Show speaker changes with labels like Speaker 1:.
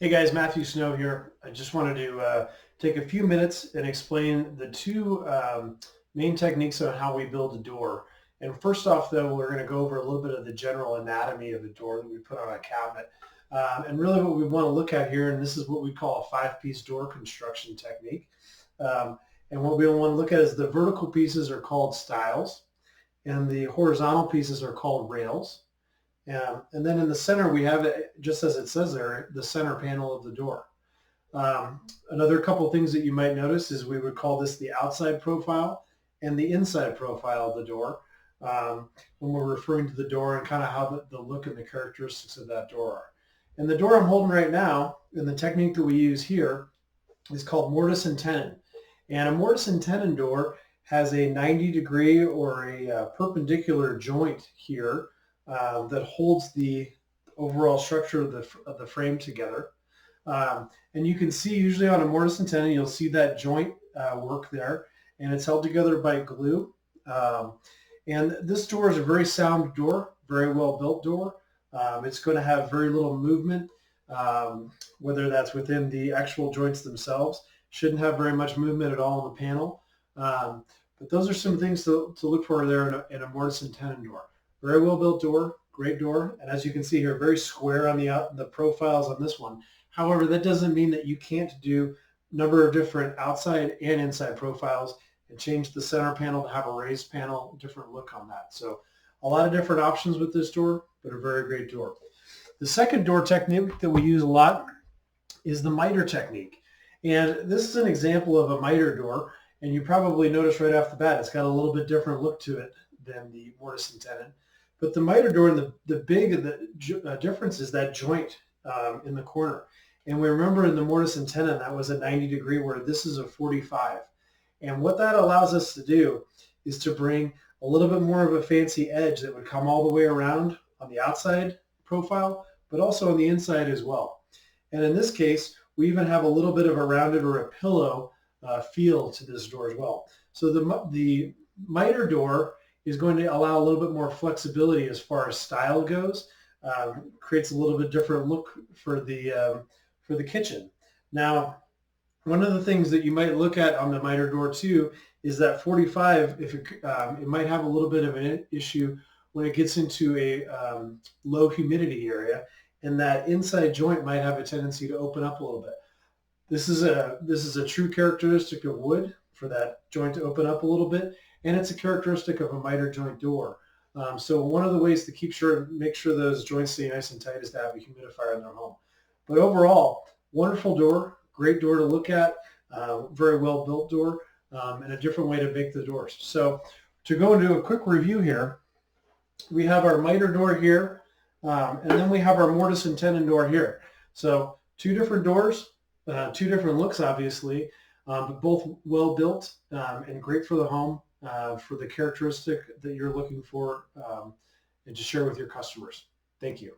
Speaker 1: Hey guys, Matthew Snow here. I just wanted to take a few minutes and explain the two main techniques on how we build a door. And first off, though, we're going to go over a little bit of the general anatomy of a door that we put on a cabinet. And really what we want to look at here, and this is what we call a five-piece door construction technique. Um, and what we want to look at is the vertical pieces are called stiles, and the horizontal pieces are called rails. And then in the center, we have it, just as it says there, the center panel of the door. Another couple of things that you might notice is we would call this the outside profile and the inside profile of the door when we're referring to the door and kind of how the look and the characteristics of that door are. And the door I'm holding right now, and the technique that we use here, is called mortise and tenon. And a mortise and tenon door has a 90-degree or a perpendicular joint here that holds the overall structure of the frame together. And you can see usually on a mortise and tenon, you'll see that joint work there, and it's held together by glue. And this door is a very sound door, very well built door. It's going to have very little movement, whether that's within the actual joints themselves. Shouldn't have very much movement at all in the panel. But those are some things to look for there in a mortise and tenon door. Very well built door, great door, and as you can see here, very square on the profiles on this one. However, that doesn't mean that you can't do a number of different outside and inside profiles and change the center panel to have a raised panel, different look on that. So a lot of different options with this door, but a very great door. The second door technique that we use a lot is the miter technique. And this is an example of a miter door, and you probably notice right off the bat, it's got a little bit different look to it than the mortise and tenon. But the miter door, and the big difference is that joint in the corner. And we remember in the mortise and tenon, that was a 90-degree, where this is a 45. And what that allows us to do is to bring a little bit more of a fancy edge that would come all the way around on the outside profile, but also on the inside as well. And in this case, we even have a little bit of a rounded or a pillow feel to this door as well. So the miter door is going to allow a little bit more flexibility as far as style goes. Creates a little bit different look for the kitchen. Now, one of the things that you might look at on the miter door too is that 45. If it might have a little bit of an issue when it gets into a low humidity area, and that inside joint might have a tendency to open up a little bit. This is a true characteristic of wood for that joint to open up a little bit, and it's a characteristic of a miter joint door. So one of the ways to make sure those joints stay nice and tight is to have a humidifier in their home. But overall, wonderful door, great door to look at, very well built door, and a different way to make the doors. So to go into a quick review here, we have our miter door here, and then we have our mortise and tenon door here. So two different doors, two different looks, obviously, but both well built and great for the home, for the characteristic that you're looking for, and to share with your customers. Thank you.